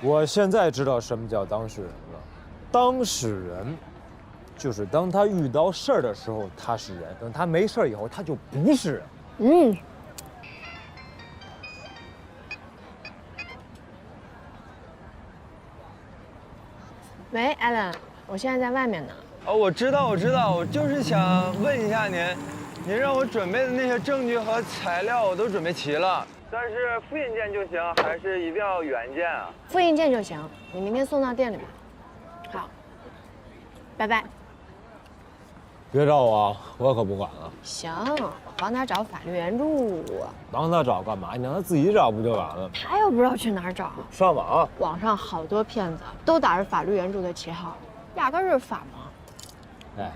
我现在知道什么叫当事人了。当事人，就是当他遇到事儿的时候他是人，等他没事儿以后他就不是人。嗯。喂，艾伦，我现在在外面呢。哦，我知道，我就是想问一下您，您让我准备的那些证据和材料我都准备齐了，但是复印件就行，还是一定要原件啊？复印件就行，你明天送到店里吧。好，拜拜。别找我，我可不管了。行，帮他找法律援助。帮他找干嘛？你让他自己找不就完了？他又不知道去哪儿找。上网，网上好多骗子都打着法律援助的旗号，压根儿就是法盲。哎，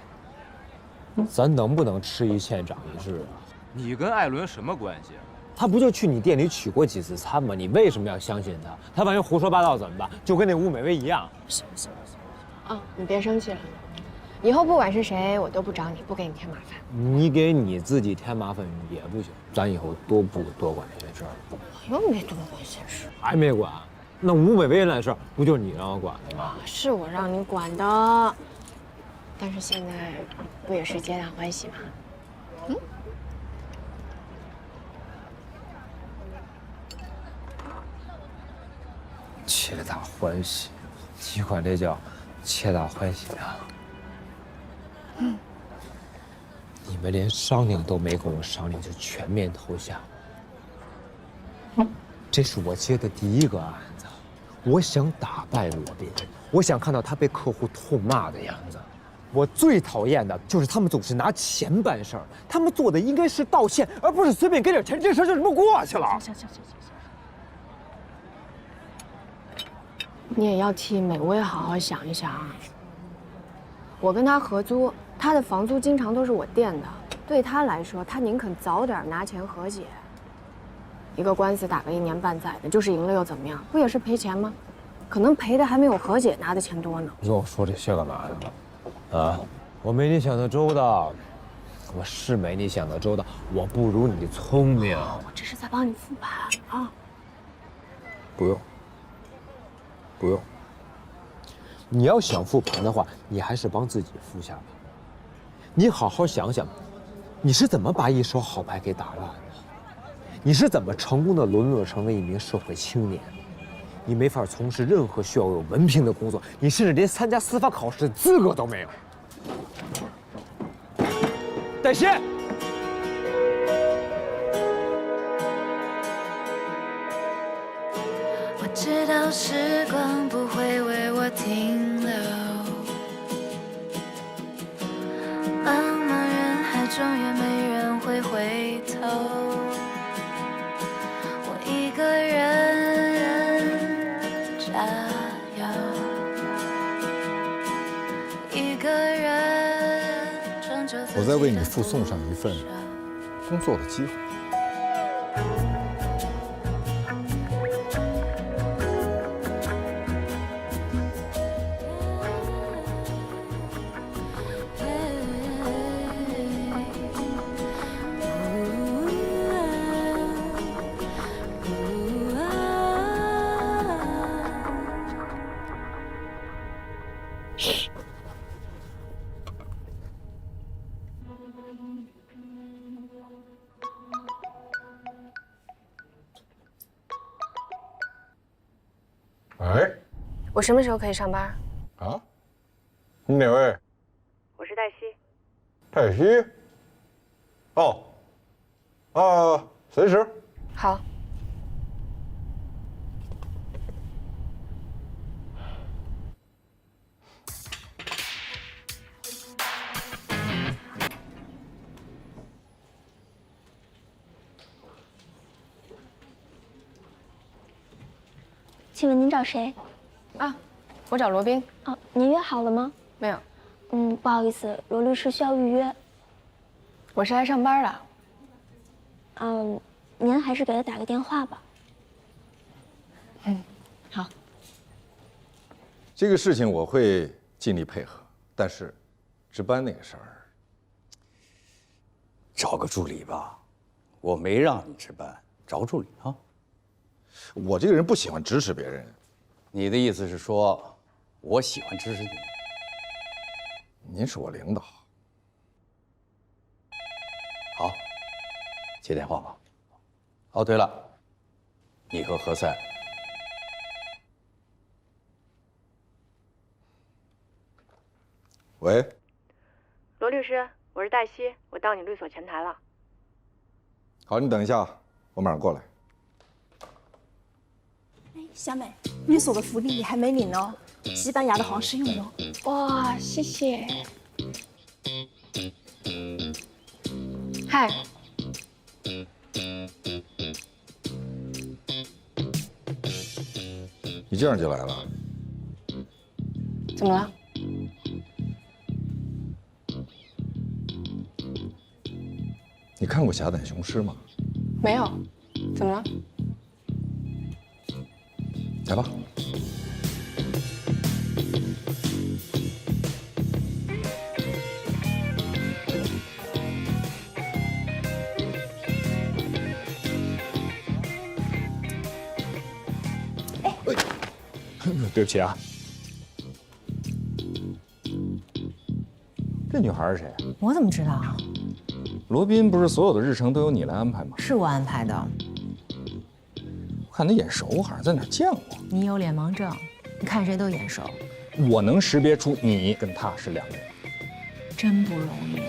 咱能不能吃一堑长一智啊？你跟艾伦什么关系啊？他不就去你店里取过几次餐吗？你为什么要相信他？他万一胡说八道怎么办？就跟那吴美薇一样。行，啊，你别生气了。以后不管是谁，我都不找你，不给你添麻烦。你给你自己添麻烦也不行，咱以后都不多管这些事儿。我又没多管闲事。还没管？那吴美薇那事儿不就是你让我管的吗？是我让你管的，但是现在不也是皆大欢喜吗？嗯。皆大欢喜，你管这叫皆大欢喜啊？你们连商量都没跟我商量就全面投降，这是我接的第一个案子，我想打败罗宾，我想看到他被客户痛骂的样子。我最讨厌的就是他们总是拿钱办事儿，他们做的应该是道歉，而不是随便给点钱，这事儿就这么过去了。行。你也要替美薇好好想一想啊。我跟他合租，他的房租经常都是我垫的，对他来说，他宁肯早点拿钱和解。一个官司打个1年半载的，就是赢了又怎么样？不也是赔钱吗？可能赔的还没有和解拿的钱多呢。你跟我说这些干嘛呀？啊，我没你想的周到，我是没你想的周到，我不如你聪明。我这是在帮你复盘啊。不用。你要想复盘的话，你还是帮自己复下吧。你好好想想，你是怎么把一手好牌给打烂的？你是怎么成功的沦落成了一名社会青年？你没法从事任何需要有文凭的工作，你甚至连参加司法考试的资格都没有。戴鑫，我知道时光不会为我停留，茫茫人海中也没人会回头，我一个人加油，一个人终究自己的我再为你附送上一份工作的机会。哎，我什么时候可以上班？啊，你哪位？我是黛西。黛西。哦，随时。好。请问您找谁？啊，我找罗宾。哦，您约好了吗？没有。不好意思，罗律师需要预约。我是来上班的。您还是给他打个电话吧。好。这个事情我会尽力配合，但是值班那个事儿，找个助理吧。我没让你值班，找个助理啊。我这个人不喜欢指使别人，你的意思是说，我喜欢支持你？您是我领导。好，接电话吧。哦，对了，你和何塞。喂，罗律师，我是黛西，我到你律所前台了。好，你等一下，我马上过来。小美，律所的福利你还没领呢，西班牙的皇室用的。哇，谢谢。嗨，你这样就来了？怎么了？你看过《侠胆雄狮》吗？没有，怎么了？来吧。对不起啊。这女孩是谁？我怎么知道啊？罗宾不是所有的日程都由你来安排吗？是我安排的。我看她眼熟，好像在哪儿见过。你有脸盲症，你看谁都眼熟。我能识别出你跟她是两个人，真不容易。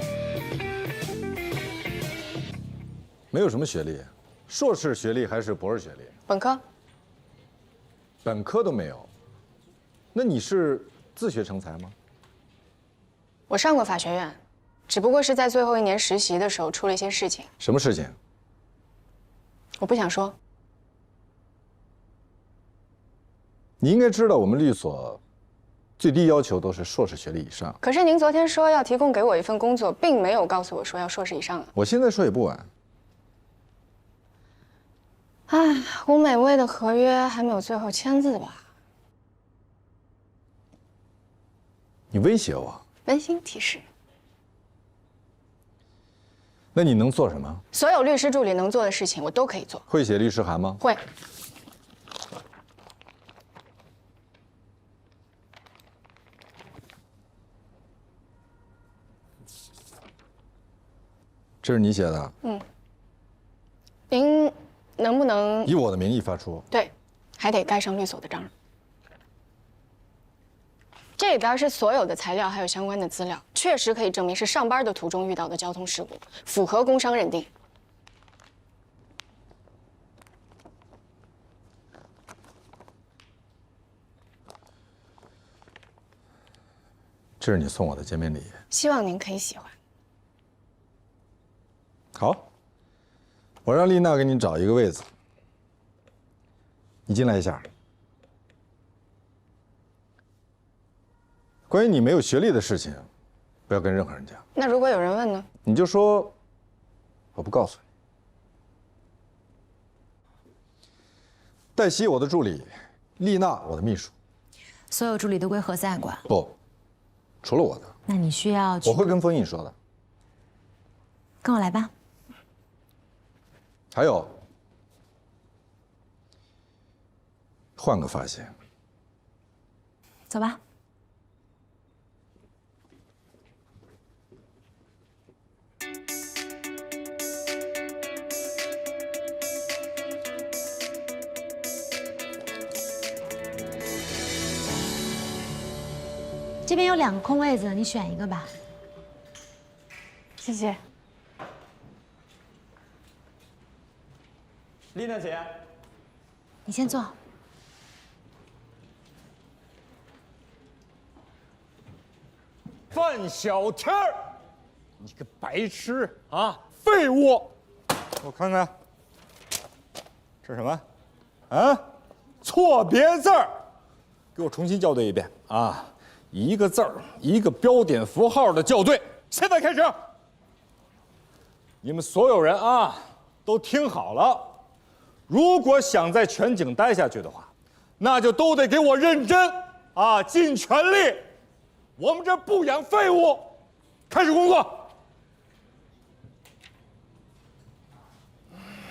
没有什么学历，硕士学历还是博士学历？本科。本科都没有。那你是自学成才吗？我上过法学院，只不过是在最后一年实习的时候出了一些事情。什么事情？我不想说。你应该知道，我们律所最低要求都是硕士学历以上。可是您昨天说要提供给我一份工作，并没有告诉我说要硕士以上啊。我现在说也不晚。唉，吴美薇的合约还没有最后签字吧？你威胁我？温馨提示。那你能做什么？所有律师助理能做的事情，我都可以做。会写律师函吗？会。这是你写的？嗯。您能不能以我的名义发出？对，还得盖上律所的章。这边是所有的材料，还有相关的资料，确实可以证明是上班的途中遇到的交通事故，符合工伤认定。这是你送我的见面礼。希望您可以喜欢。好，我让丽娜给你找一个位子，你进来一下。关于你没有学历的事情，不要跟任何人讲。那如果有人问呢？你就说我不告诉你。黛西，我的助理；丽娜，我的秘书。所有助理都归何塞管。不，除了我的。那你需要去。我会跟封印说的。跟我来吧。还有，换个发型。走吧。这边有2个空位子，你选一个吧。谢谢。丽娜姐，你先坐。范小天儿，你个白痴啊，废物！我看看，这是什么？啊，错别字儿，给我重新校对一遍啊！一个字儿，一个标点符号的校对。现在开始，你们所有人啊，都听好了。如果想在全景待下去的话，那就都得给我认真啊，尽全力。我们这不养废物，开始工作。